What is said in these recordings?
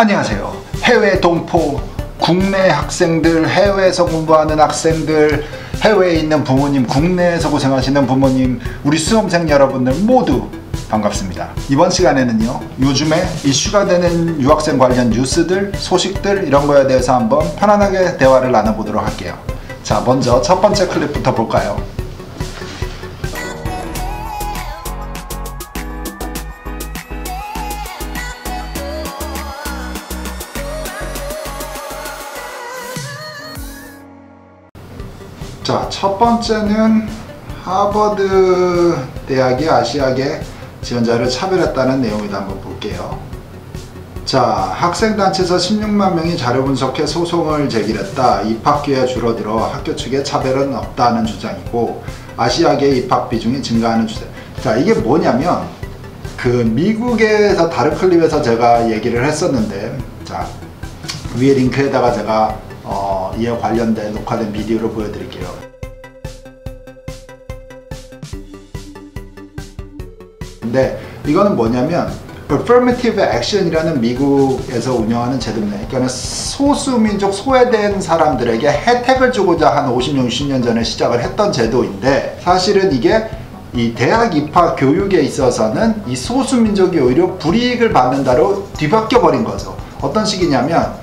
안녕하세요. 해외 동포, 국내 학생들, 해외에서 공부하는 학생들, 해외에 있는 부모님, 국내에서 고생하시는 부모님, 우리 수험생 여러분들 모두 반갑습니다. 이번 시간에는요, 요즘에 이슈가 되는 유학생 관련 뉴스들, 소식들 이런 거에 대해서 한번 편안하게 대화를 나눠보도록 할게요. 자, 먼저 첫 번째 클립부터 볼까요? 자, 첫 번째는 하버드 대학이 아시아계 지원자를 차별했다는 내용이다. 한번 볼게요. 자, 학생단체에서 16만 명이 자료 분석해 소송을 제기했다. 입학 기회가 줄어들어 학교 측에 차별은 없다는 주장이고 아시아계 입학 비중이 증가하는 추세. 자, 이게 뭐냐면 그 미국에서 다른 클립에서 제가 얘기를 했었는데, 자, 위에 링크에다가 제가 이에 관련된 녹화된 비디오를 보여드릴게요. 근데 이거는 뭐냐면 Affirmative Action이라는 미국에서 운영하는 제도입니다. 그러니까 소수민족, 소외된 사람들에게 혜택을 주고자 한 50년, 60년 전에 시작을 했던 제도인데, 사실은 이게 이 대학 입학 교육에 있어서는 이 소수민족이 오히려 불이익을 받는다로 뒤바뀌어 버린 거죠. 어떤 식이냐면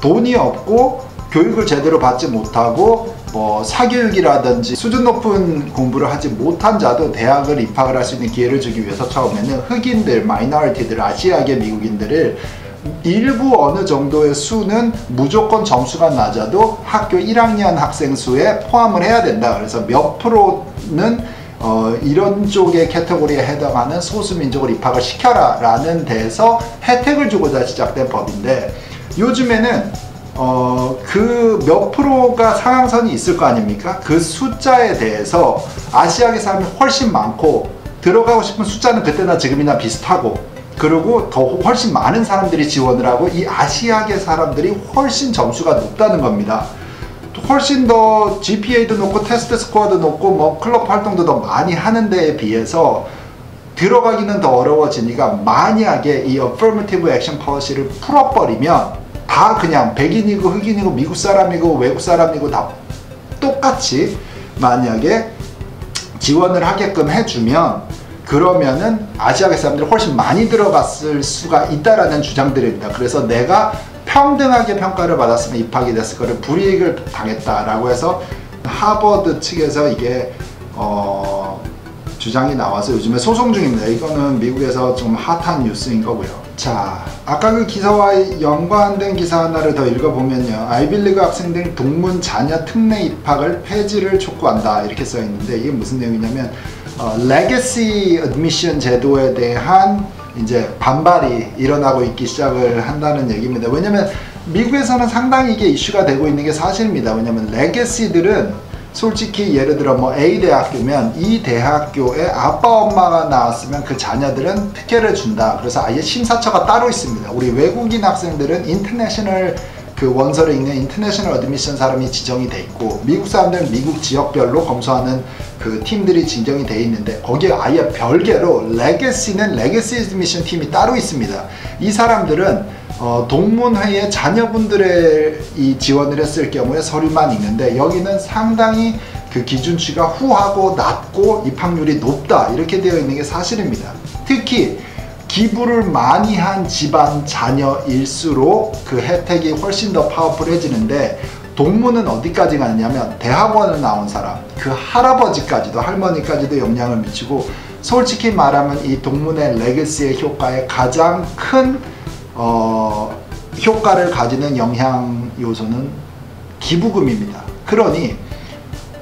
돈이 없고 교육을 제대로 받지 못하고 뭐 사교육이라든지 수준 높은 공부를 하지 못한 자도 대학을 입학을 할 수 있는 기회를 주기 위해서 처음에는 흑인들, 마이너리티들, 아시아계 미국인들을 일부 어느 정도의 수는 무조건 점수가 낮아도 학교 1학년 학생 수에 포함을 해야 된다. 그래서 몇 프로는 이런 쪽의 캐테고리에 해당하는 소수민족을 입학을 시켜라 라는 데서 혜택을 주고자 시작된 법인데, 요즘에는 그 몇 프로가 상향선이 있을 거 아닙니까? 그 숫자에 대해서 아시아계 사람이 훨씬 많고 들어가고 싶은 숫자는 그때나 지금이나 비슷하고, 그리고 더 훨씬 많은 사람들이 지원을 하고 이 아시아계 사람들이 훨씬 점수가 높다는 겁니다. 훨씬 더 GPA도 높고 테스트 스코어도 높고 뭐 클럽 활동도 더 많이 하는 데에 비해서 들어가기는 더 어려워지니까, 만약에 이 Affirmative Action Policy를 풀어버리면 다 그냥 백인이고 흑인이고 미국 사람이고 외국 사람이고 다 똑같이 만약에 지원을 하게끔 해주면, 그러면은 아시아계 사람들이 훨씬 많이 들어갔을 수가 있다라는 주장들입니다. 그래서 내가 평등하게 평가를 받았으면 입학이 됐을 거를 불이익을 당했다라고 해서 하버드 측에서 이게 주장이 나와서 요즘에 소송 중입니다. 이거는 미국에서 좀 핫한 뉴스인 거고요. 자, 아까 그 기사와 연관된 기사 하나를 더 읽어보면요, 아이빌리그 학생들 동문 자녀 특례 입학을 폐지를 촉구한다 이렇게 써 있는데, 이게 무슨 내용이냐면 레거시 어드미션 제도에 대한 이제 반발이 일어나고 있기 시작을 한다는 얘기입니다. 왜냐면 미국에서는 상당히 이게 이슈가 되고 있는 게 사실입니다. 왜냐면 레거시들은 솔직히 예를 들어 뭐 A 대학교면 이 대학교에 아빠 엄마가 나왔으면 그 자녀들은 특혜를 준다. 그래서 아예 심사처가 따로 있습니다. 우리 외국인 학생들은 인터내셔널 그 원서를 읽는 인터내셔널 어드미션 사람이 지정이 돼 있고, 미국 사람들은 미국 지역별로 검수하는 그 팀들이 지정이 돼 있는데, 거기에 아예 별개로 레거시는 레거시 어드미션 팀이 따로 있습니다. 이 사람들은 동문회의 자녀분들의 이 지원을 했을 경우에 서류만 읽는데, 여기는 상당히 그 기준치가 후하고 낮고 입학률이 높다 이렇게 되어 있는 게 사실입니다. 특히 기부를 많이 한 집안 자녀일수록 그 혜택이 훨씬 더 파워풀해지는데, 동문은 어디까지 가느냐면 대학원을 나온 사람, 그 할아버지까지도 할머니까지도 영향을 미치고, 솔직히 말하면 이 동문의 레거시의 효과에 가장 큰 효과를 가지는 영향 요소는 기부금입니다. 그러니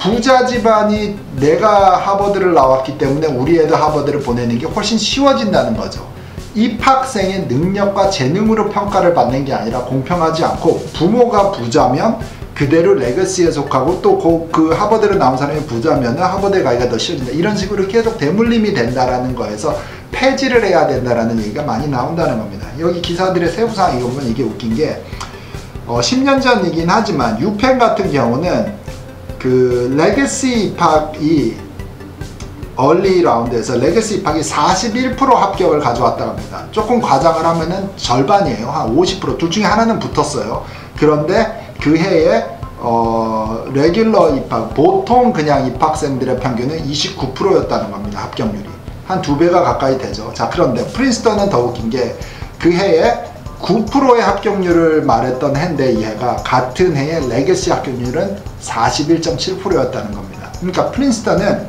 부자 집안이 내가 하버드를 나왔기 때문에 우리 애도 하버드를 보내는 게 훨씬 쉬워진다는 거죠. 입학생의 능력과 재능으로 평가를 받는 게 아니라 공평하지 않고, 부모가 부자면 그대로 레거시에 속하고 또 그 하버드를 나온 사람이 부자면 하버드에 가기가 더 쉬워진다. 이런 식으로 계속 대물림이 된다라는 거에서 폐지를 해야 된다라는 얘기가 많이 나온다는 겁니다. 여기 기사들의 세부사항 이거 보면 이게 웃긴 게 10년 전이긴 하지만 유펜 같은 경우는 그 레거시 입학이 얼리 라운드에서 레거시 입학이 41% 합격을 가져왔다고 합니다. 조금 과장을 하면은 절반이에요. 한 50%. 둘 중에 하나는 붙었어요. 그런데 그 해에 레귤러 입학, 보통 그냥 입학생들의 평균은 29%였다는 겁니다. 합격률이. 한 2배가 가까이 되죠. 자, 그런데 프린스턴은 더 웃긴 게 그 해에 9%의 합격률을 말했던 해인데 이 해가 같은 해에 레거시 합격률은 41.7%였다는 겁니다. 그러니까 프린스턴은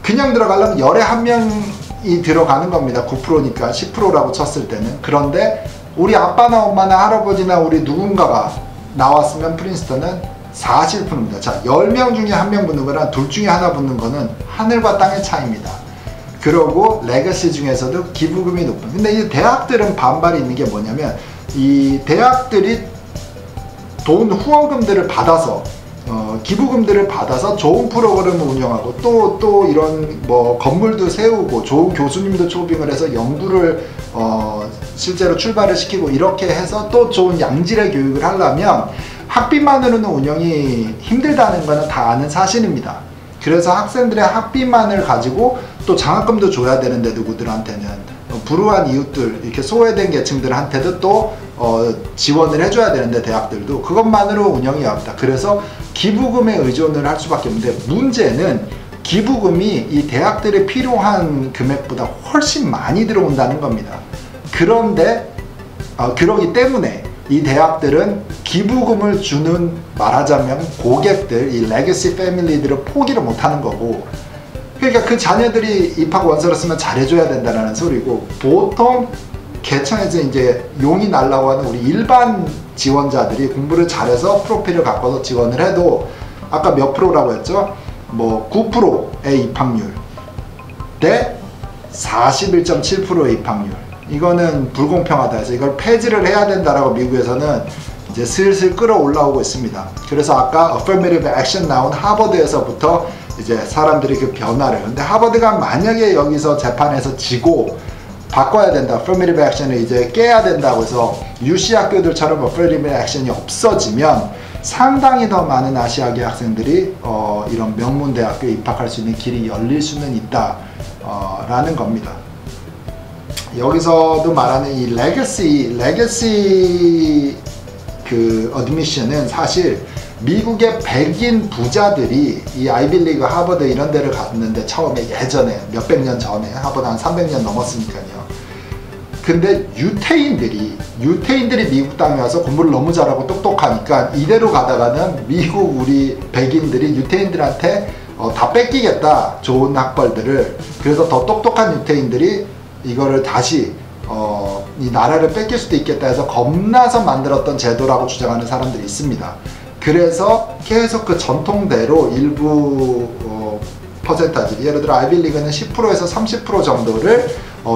그냥 들어가려면 열에 한 명이 들어가는 겁니다. 9%니까 10%라고 쳤을 때는. 그런데 우리 아빠나 엄마나 할아버지나 우리 누군가가 나왔으면 프린스턴은 40%입니다. 자, 10명 중에 1명 붙는 거랑 둘 중에 하나 붙는 거는 하늘과 땅의 차이입니다. 그러고 레거시 중에서도 기부금이 높은. 근데 이 대학들은 반발이 있는 게 뭐냐면 이 대학들이 돈 후원금들을 받아서 기부금들을 받아서 좋은 프로그램을 운영하고 또 이런 뭐 건물도 세우고 좋은 교수님도 초빙을 해서 연구를 실제로 출발을 시키고 이렇게 해서 또 좋은 양질의 교육을 하려면 학비만으로는 운영이 힘들다는 거는 다 아는 사실입니다. 그래서 학생들의 학비만을 가지고 또 장학금도 줘야 되는데 누구들한테는 불우한 이웃들 이렇게 소외된 계층들한테도 또 지원을 해줘야 되는데 대학들도 그것만으로 운영이 어렵다. 그래서 기부금에 의존을 할 수밖에 없는데 문제는 기부금이 이 대학들에 필요한 금액보다 훨씬 많이 들어온다는 겁니다. 그런데 그러기 때문에 이 대학들은 기부금을 주는 말하자면 고객들, 이 레거시 패밀리들을 포기를 못하는 거고, 그러니까 그 자녀들이 입학 원서를 쓰면 잘해줘야 된다는 소리고, 보통 개천에서 이제 용이 날라고 하는 우리 일반 지원자들이 공부를 잘해서 프로필을 갖고서 지원을 해도 아까 몇 프로라고 했죠? 뭐 9%의 입학률 대 41.7%의 입학률. 이거는 불공평하다 해서 이걸 폐지를 해야 된다라고 미국에서는 이제 슬슬 끌어올라오고 있습니다. 그래서 아까 affirmative action 나온 하버드에서부터 이제 사람들이 그 변화를, 근데 하버드가 만약에 여기서 재판에서 지고 바꿔야 된다, affirmative action을 이제 깨야 된다고 해서 UC 학교들처럼 affirmative action이 없어지면 상당히 더 많은 아시아계 학생들이 이런 명문대학교에 입학할 수 있는 길이 열릴 수는 있다 라는 겁니다. 여기서도 말하는 이 레거시 그 어드미션은 사실 미국의 백인 부자들이 이 아이빌리그 하버드 이런 데를 갔는데 처음에 예전에 몇백 년 전에 하버드 한 300년 넘었으니까요. 근데 유태인들이 미국 땅에 와서 공부를 너무 잘하고 똑똑하니까 이대로 가다가는 미국 우리 백인들이 유태인들한테 다 뺏기겠다, 좋은 학벌들을. 그래서 더 똑똑한 유태인들이 이거를 다시 이 나라를 뺏길 수도 있겠다 해서 겁나서 만들었던 제도라고 주장하는 사람들이 있습니다. 그래서 계속 그 전통대로 일부 퍼센타지, 예를 들어 아이빌리그는 10%에서 30% 정도를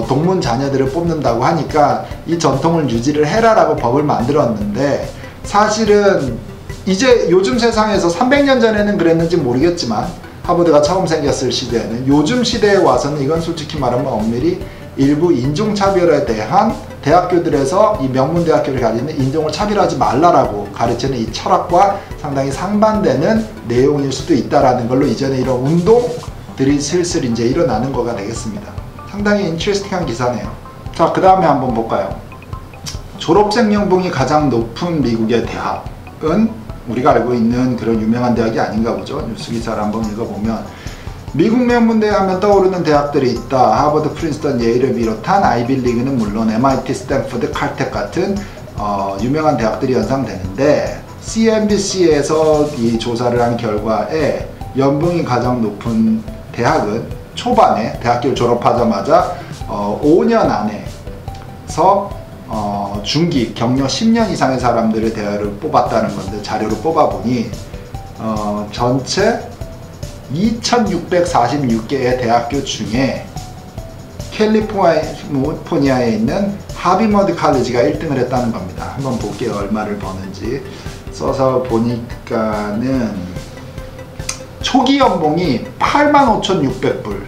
동문 자녀들을 뽑는다고 하니까 이 전통을 유지를 해라라고 법을 만들었는데, 사실은 이제 요즘 세상에서 300년 전에는 그랬는지 모르겠지만 하버드가 처음 생겼을 시대에는, 요즘 시대에 와서는 이건 솔직히 말하면 엄밀히 일부 인종차별에 대한 대학교들에서 이 명문대학교를 가지는 인종을 차별하지 말라라고 가르치는 이 철학과 상당히 상반되는 내용일 수도 있다라는 걸로 이제는 이런 운동들이 슬슬 이제 일어나는 거가 되겠습니다. 상당히 인트레스팅한 기사네요. 자, 그 다음에 한번 볼까요? 졸업생 연봉이 가장 높은 미국의 대학은 우리가 알고 있는 그런 유명한 대학이 아닌가 보죠. 뉴스 기사를 한번 읽어보면 미국 명문대 하면 떠오르는 대학들이 있다. 하버드, 프린스턴, 예일을 비롯한 아이빌리그는 물론 MIT, 스탠퍼드, 칼텍 같은 유명한 대학들이 연상되는데, CNBC에서 이 조사를 한 결과에 연봉이 가장 높은 대학은 초반에 대학교를 졸업하자마자 5년 안에서 중기, 경력 10년 이상의 사람들의 대학을 뽑았다는 건데, 자료를 뽑아보니 전체 2646개의 대학교 중에 캘리포니아에 있는 하비머드 칼리지가 1등을 했다는 겁니다. 한번 볼게요. 얼마를 버는지. 써서 보니까는 초기 연봉이 85,600불,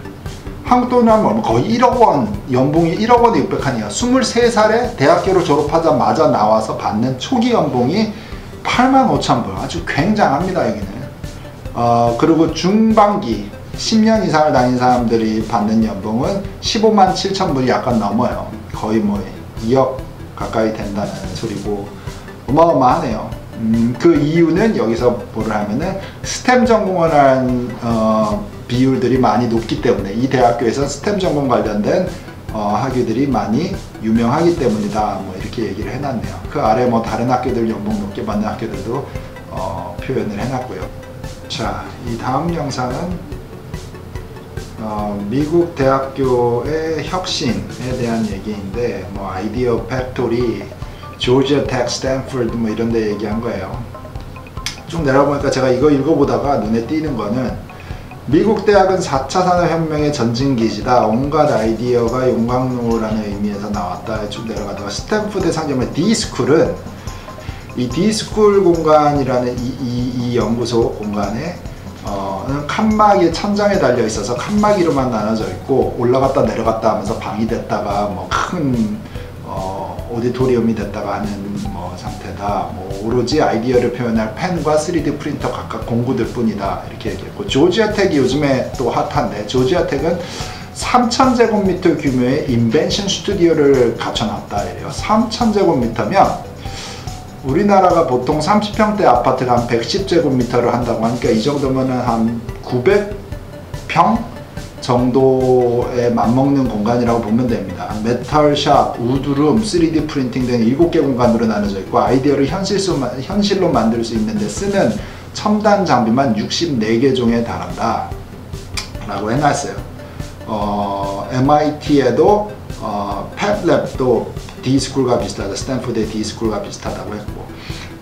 한국 돈으로 하면 거의 1억 원, 연봉이 1억 원에 600한이야. 23살에 대학교를 졸업하자마자 나와서 받는 초기 연봉이 85,000불. 아주 굉장합니다, 여기는. 그리고 중반기 10년 이상을 다닌 사람들이 받는 연봉은 15만 7천 불이 약간 넘어요. 거의 뭐 2억 가까이 된다는 소리고 어마어마하네요. 그 이유는 여기서 뭐를 하면은 스템 전공을 한 비율들이 많이 높기 때문에 이 대학교에서 스템 전공 관련된 학위들이 많이 유명하기 때문이다. 뭐 이렇게 얘기를 해놨네요. 그 아래 뭐 다른 학교들 연봉 높게 받는 학교들도 표현을 해놨고요. 자, 이 다음 영상은 미국 대학교의 혁신에 대한 얘기인데 뭐 아이디어 팩토리, 조지아 텍, 스탠포드 뭐 이런 데 얘기한 거예요. 쭉 내려보니까 제가 이거 읽어보다가 눈에 띄는 거는 미국 대학은 4차 산업혁명의 전진기지다. 온갖 아이디어가 용광로라는 의미에서 나왔다. 쭉 내려가다가 스탠포드의 상점의 D스쿨은 이 D스쿨 공간이라는 이 연구소 공간에 칸막이 천장에 달려 있어서 칸막이로만 나눠져 있고 올라갔다 내려갔다 하면서 방이 됐다가 뭐 큰 오디토리움이 됐다가 하는 뭐 상태다. 뭐 오로지 아이디어를 표현할 펜과 3D 프린터 각각 공구들 뿐이다. 이렇게 얘기했고 조지아텍이 요즘에 또 핫한데 조지아텍은 3,000제곱미터 규모의 인벤션 스튜디오를 갖춰놨다. 이래요. 3,000제곱미터면 우리나라가 보통 30평대 아파트가 한 110제곱미터를 한다고 하니까 이 정도면 한 900평 정도에 맞먹는 공간이라고 보면 됩니다. 메탈샵, 우드룸, 3D 프린팅 등 7개 공간으로 나눠져 있고 아이디어를 현실로 만들 수 있는 데 쓰는 첨단 장비만 64개 종에 달한다 라고 해놨어요. MIT에도 팹랩도 D스쿨과 비슷하다. 스탠포드의 D스쿨과 비슷하다고 했고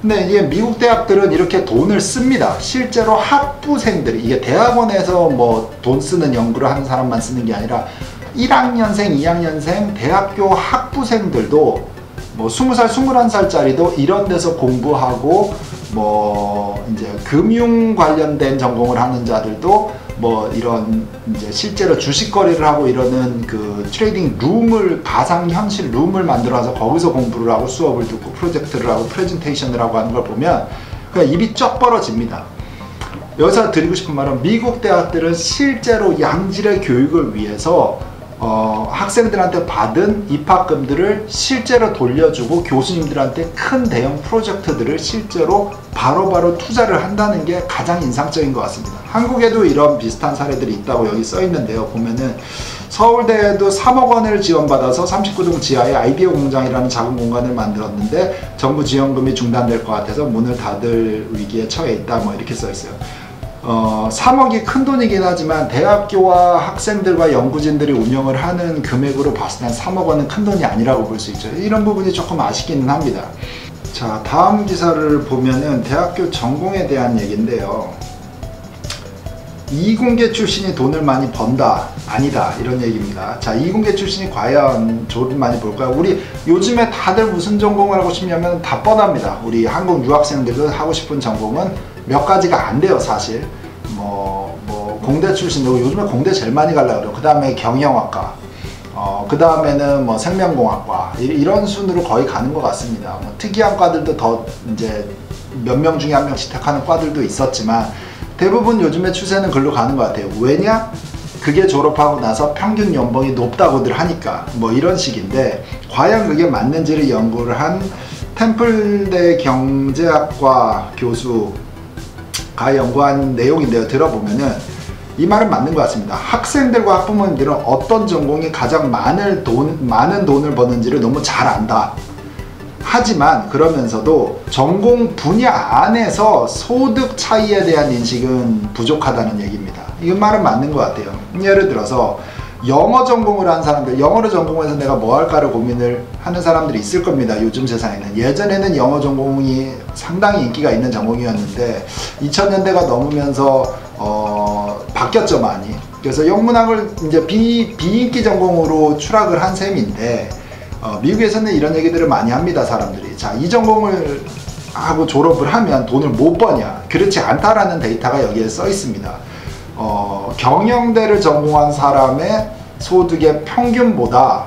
근데 이게 미국 대학들은 이렇게 돈을 씁니다. 실제로 학부생들이 이게 대학원에서 뭐 돈 쓰는 연구를 하는 사람만 쓰는 게 아니라 1학년생, 2학년생 대학교 학부생들도 뭐 20살, 21살짜리도 이런 데서 공부하고 뭐 이제 금융 관련된 전공을 하는 자들도 뭐 이런 이제 실제로 주식 거래를 하고 이러는 그 트레이딩 룸을 가상현실 룸을 만들어서 거기서 공부를 하고 수업을 듣고 프로젝트를 하고 프레젠테이션을 하고 하는 걸 보면 그냥 입이 쩍 벌어집니다. 여기서 드리고 싶은 말은 미국 대학들은 실제로 양질의 교육을 위해서 학생들한테 받은 입학금들을 실제로 돌려주고 교수님들한테 큰 대형 프로젝트들을 실제로 바로바로 투자를 한다는 게 가장 인상적인 것 같습니다. 한국에도 이런 비슷한 사례들이 있다고 여기 써 있는데요. 보면은 서울대에도 3억 원을 지원받아서 39동 지하에 아이디어 공장이라는 작은 공간을 만들었는데 정부 지원금이 중단될 것 같아서 문을 닫을 위기에 처해 있다. 뭐 이렇게 써 있어요. 3억이 큰 돈이긴 하지만 대학교와 학생들과 연구진들이 운영을 하는 금액으로 봤을 때 3억 원은 큰 돈이 아니라고 볼 수 있죠. 이런 부분이 조금 아쉽기는 합니다. 자, 다음 기사를 보면은 대학교 전공에 대한 얘기인데요. 이공계 출신이 돈을 많이 번다, 아니다, 이런 얘기입니다. 자, 이공계 출신이 과연 돈을 많이 벌까요? 우리 요즘에 다들 무슨 전공을 하고 싶냐면 다 뻔합니다. 우리 한국 유학생들도 하고 싶은 전공은 몇 가지가 안 돼요, 사실. 뭐 공대 출신이고 요즘에 공대 제일 많이 가려고 그래요. 그 다음에 경영학과, 그 다음에는 뭐 생명공학과 이런 순으로 거의 가는 것 같습니다. 뭐 특이한 과들도 더 이제 몇 명 중에 한 명씩 택하는 과들도 있었지만 대부분 요즘에 추세는 글로 가는 것 같아요. 왜냐? 그게 졸업하고 나서 평균 연봉이 높다고들 하니까 뭐 이런 식인데 과연 그게 맞는지를 연구를 한 템플대 경제학과 교수가 연구한 내용인데요. 들어보면은 이 말은 맞는 것 같습니다. 학생들과 학부모님들은 어떤 전공이 가장 많은 돈을 버는지를 너무 잘 안다. 하지만 그러면서도 전공 분야 안에서 소득 차이에 대한 인식은 부족하다는 얘기입니다. 이 말은 맞는 것 같아요. 예를 들어서 영어 전공을 한 사람들, 영어를 전공해서 내가 뭐 할까를 고민을 하는 사람들이 있을 겁니다. 요즘 세상에는. 예전에는 영어 전공이 상당히 인기가 있는 전공이었는데 2000년대가 넘으면서 바뀌었죠, 많이. 그래서 영문학을 이제 비인기 전공으로 추락을 한 셈인데 미국에서는 이런 얘기들을 많이 합니다, 사람들이. 자, 이 전공을 하고 졸업을 하면 돈을 못 버냐? 그렇지 않다라는 데이터가 여기에 써 있습니다. 경영대를 전공한 사람의 소득의 평균보다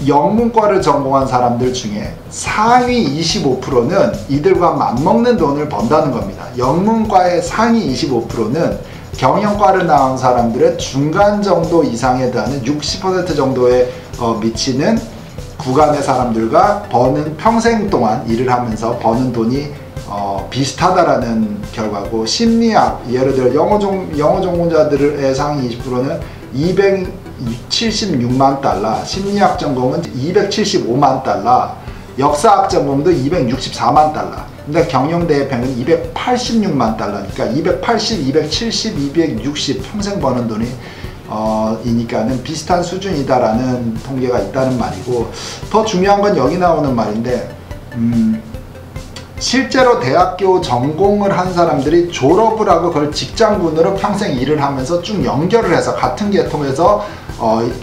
영문과를 전공한 사람들 중에 상위 25%는 이들과 맞먹는 돈을 번다는 겁니다. 영문과의 상위 25%는 경영과를 나온 사람들의 중간 정도 이상에 해당하는 60% 정도에 미치는 구간의 사람들과 버는 평생 동안 일을 하면서 버는 돈이 비슷하다라는 결과고, 심리학, 예를 들어 영어 전공자들의 상위 20%는 276만 달러, 심리학 전공은 275만 달러, 역사학 전공도 264만 달러. 근데 경영대의 평균은 286만 달러니까 280, 270, 260 평생 버는 돈이 이니까는 비슷한 수준이다라는 통계가 있다는 말이고, 더 중요한 건 여기 나오는 말인데, 실제로 대학교 전공을 한 사람들이 졸업을 하고 그걸 직장군으로 평생 일을 하면서 쭉 연결을 해서 같은 계통에서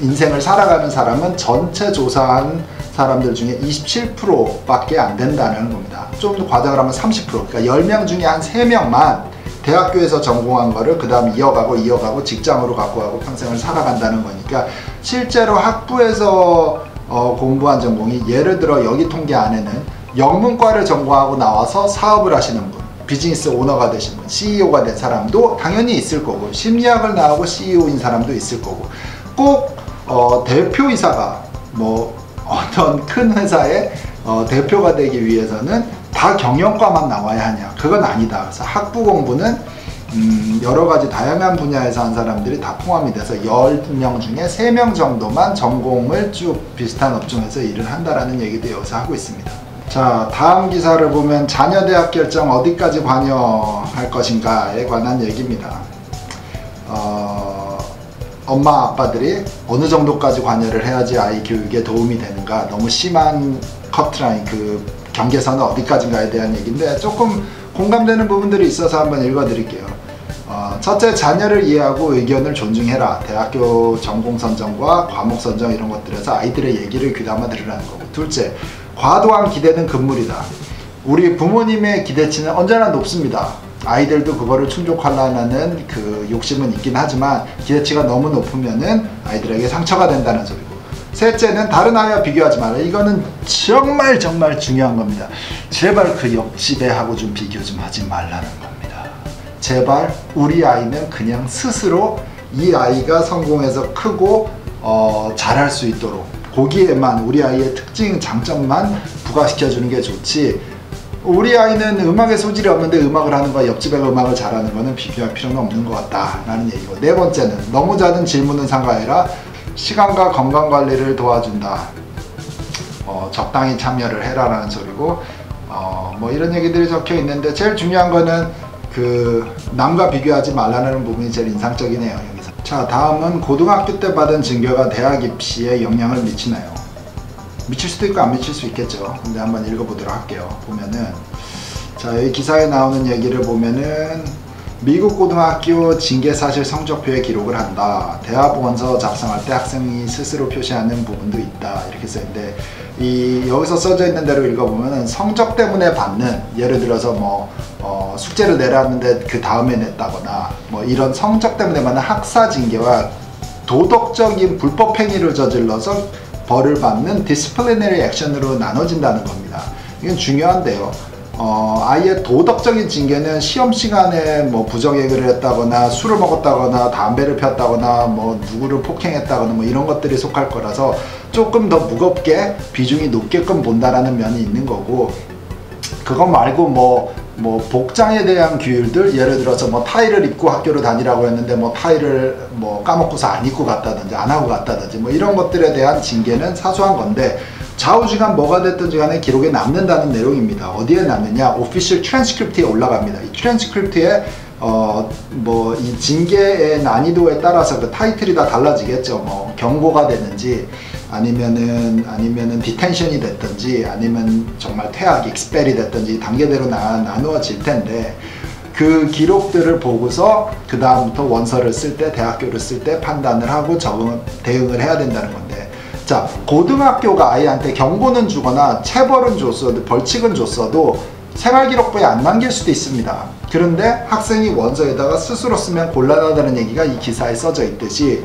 인생을 살아가는 사람은 전체 조사한 사람들 중에 27%밖에 안 된다는 겁니다. 좀 더 과장을 하면 30%, 그러니까 10명 중에 한 3명만 대학교에서 전공한 거를 그 다음 이어가고 직장으로 갖고 가고 평생을 살아간다는 거니까, 실제로 학부에서 공부한 전공이, 예를 들어 여기 통계 안에는 영문과를 전공하고 나와서 사업을 하시는 분, 비즈니스 오너가 되신 분, CEO가 된 사람도 당연히 있을 거고, 심리학을 나오고 CEO인 사람도 있을 거고, 꼭 대표이사가 뭐 어떤 큰 회사의 대표가 되기 위해서는 다 경영과만 나와야 하냐? 그건 아니다. 그래서 학부 공부는 여러 가지 다양한 분야에서 한 사람들이 다 포함이 돼서 10명 중에 3명 정도만 전공을 쭉 비슷한 업종에서 일을 한다라는 얘기도 여기서 하고 있습니다. 자, 다음 기사를 보면 자녀 대학 결정 어디까지 관여할 것인가에 관한 얘기입니다. 엄마 아빠들이 어느 정도까지 관여를 해야지 아이 교육에 도움이 되는가, 너무 심한 커트라인, 그 경계선은 어디까지인가에 대한 얘기인데, 조금 공감되는 부분들이 있어서 한번 읽어드릴게요. 첫째, 자녀를 이해하고 의견을 존중해라. 대학교 전공 선정과 과목 선정 이런 것들에서 아이들의 얘기를 귀담아 들으라는 거고. 둘째, 과도한 기대는 금물이다. 우리 부모님의 기대치는 언제나 높습니다. 아이들도 그거를 충족하려는 그 욕심은 있긴 하지만, 기대치가 너무 높으면은 아이들에게 상처가 된다는 소리고. 셋째는 다른 아이와 비교하지 마라. 이거는 정말 중요한 겁니다. 제발 그 옆집에 하고 좀 비교 좀 하지 말라는 겁니다. 제발 우리 아이는 그냥 스스로 이 아이가 성공해서 크고 잘할 수 있도록 거기에만, 우리 아이의 특징, 장점만 부각시켜주는 게 좋지, 우리 아이는 음악에 소질이 없는데 음악을 하는 거와 옆집에 음악을 잘하는 거는 비교할 필요는 없는 것 같다 라는 얘기고. 네 번째는 너무 잦은 질문은 삼가해라. 시간과 건강관리를 도와준다. 적당히 참여를 해라 라는 소리고, 뭐 이런 얘기들이 적혀 있는데, 제일 중요한 거는 그 남과 비교하지 말라는 부분이 제일 인상적이네요 여기서. 자, 다음은 고등학교 때 받은 증거가 대학 입시에 영향을 미치나요? 미칠 수도 있고 안 미칠 수 있겠죠. 근데 한번 읽어보도록 할게요. 보면은, 자, 여기 기사에 나오는 얘기를 보면은, 미국 고등학교 징계사실 성적표에 기록을 한다. 대학 원서 작성할 때 학생이 스스로 표시하는 부분도 있다. 이렇게 써있는데, 여기서 써져 있는 대로 읽어보면은 성적 때문에 받는, 예를 들어서 뭐 숙제를 내놨는데 그 다음에 냈다거나, 뭐 이런 성적 때문에 받는 학사 징계와 도덕적인 불법 행위를 저질러서 벌을 받는 디스플리너리 액션으로 나눠진다는 겁니다. 이건 중요한데요. 아이의 도덕적인 징계는 시험 시간에 뭐 부정행위를 했다거나, 술을 먹었다거나, 담배를 폈다거나, 뭐 누구를 폭행했다거나, 뭐 이런 것들이 속할 거라서 조금 더 무겁게 비중이 높게끔 본다라는 면이 있는 거고, 그거 말고 뭐 복장에 대한 규율들, 예를 들어서 뭐 타이를 입고 학교를 다니라고 했는데 뭐 타이를 뭐 까먹고서 안 입고 갔다든지 안 하고 갔다든지, 뭐 이런 것들에 대한 징계는 사소한 건데, 좌우지간 뭐가 됐든지 간에 기록에 남는다는 내용입니다. 어디에 남느냐? 오피셜 트랜스크립트에 올라갑니다. 이 트랜스크립트에 뭐 이 징계의 난이도에 따라서 그 타이틀이 다 달라지겠죠. 뭐 경고가 되는지, 아니면은 디텐션이 됐든지, 아니면 정말 퇴학, 익스펠이 됐든지 단계대로 나누어질 텐데, 그 기록들을 보고서 그 다음부터 원서를 쓸 때, 대학교를 쓸 때 판단을 하고 대응을 해야 된다는 건데, 자, 고등학교가 아이한테 경고는 주거나 체벌은 줬어도, 벌칙은 줬어도 생활기록부에 안 남길 수도 있습니다. 그런데 학생이 원서에다가 스스로 쓰면 곤란하다는 얘기가 이 기사에 써져 있듯이,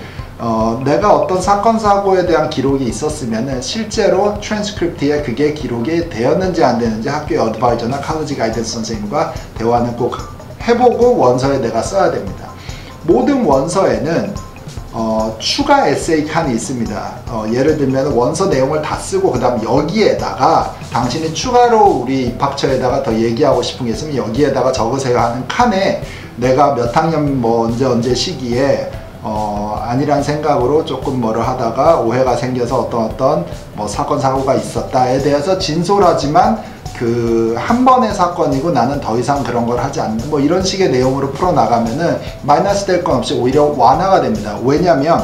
내가 어떤 사건 사고에 대한 기록이 있었으면 실제로 트랜스크립트에 그게 기록이 되었는지 안 되는지 학교의 어드바이저나 칼리지 가이던스 선생님과 대화는 꼭 해보고 원서에 내가 써야 됩니다. 모든 원서에는 추가 에세이 칸이 있습니다. 예를 들면 원서 내용을 다 쓰고 그 다음 여기에다가 당신이 추가로 우리 입학처에다가 더 얘기하고 싶은 게 있으면 여기에다가 적으세요 하는 칸에 내가 몇 학년 뭐 언제 시기에 아니란 생각으로 조금 뭐를 하다가 오해가 생겨서 어떤 뭐 사건 사고가 있었다에 대해서 진솔하지만 그 한 번의 사건이고 나는 더 이상 그런 걸 하지 않는 뭐 이런 식의 내용으로 풀어나가면은 마이너스 될 건 없이 오히려 완화가 됩니다. 왜냐면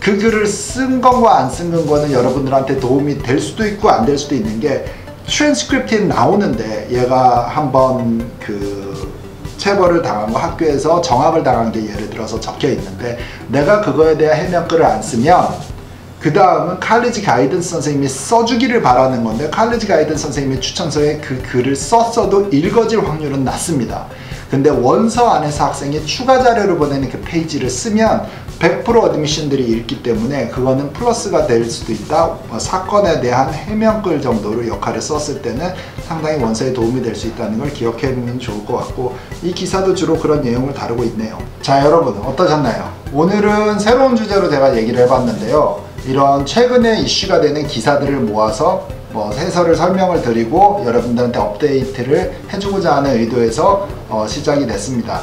그 글을 쓴 건과 안 쓴 거는 여러분들한테 도움이 될 수도 있고 안 될 수도 있는 게 트랜스크립트에 나오는데 얘가 한번 그 체벌을 당한 거 학교에서 정학을 당한 게 예를 들어서 적혀 있는데 내가 그거에 대한 해명글을 안 쓰면 그 다음은 칼리지 가이던스 선생님이 써주기를 바라는 건데 칼리지 가이던스 선생님의 추천서에 그 글을 썼어도 읽어질 확률은 낮습니다. 근데 원서 안에서 학생이 추가 자료를 보내는 그 페이지를 쓰면 100% 어드미션들이 읽기 때문에 그거는 플러스가 될 수도 있다. 사건에 대한 해명글 정도로 역할을 썼을 때는 상당히 원서에 도움이 될 수 있다는 걸 기억해 두면 좋을 것 같고 이 기사도 주로 그런 내용을 다루고 있네요. 자, 여러분 어떠셨나요? 오늘은 새로운 주제로 제가 얘기를 해봤는데요. 이런 최근에 이슈가 되는 기사들을 모아서 뭐 해설을 설명을 드리고 여러분들한테 업데이트를 해주고자 하는 의도에서 시작이 됐습니다.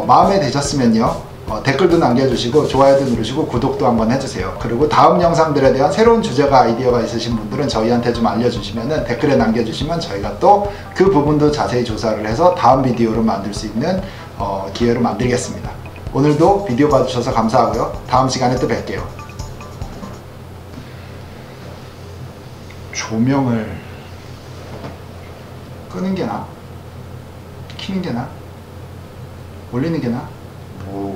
마음에 드셨으면요 댓글도 남겨주시고 좋아요도 누르시고 구독도 한번 해주세요. 그리고 다음 영상들에 대한 새로운 주제가 아이디어가 있으신 분들은 저희한테 좀 알려주시면 댓글에 남겨주시면 저희가 또 그 부분도 자세히 조사를 해서 다음 비디오로 만들 수 있는 기회로 만들겠습니다. 오늘도 비디오 봐주셔서 감사하고요. 다음 시간에 또 뵐게요. 조명을 끄는 게 나아? 켜는 게 나아? 올리는 게 나아? 오.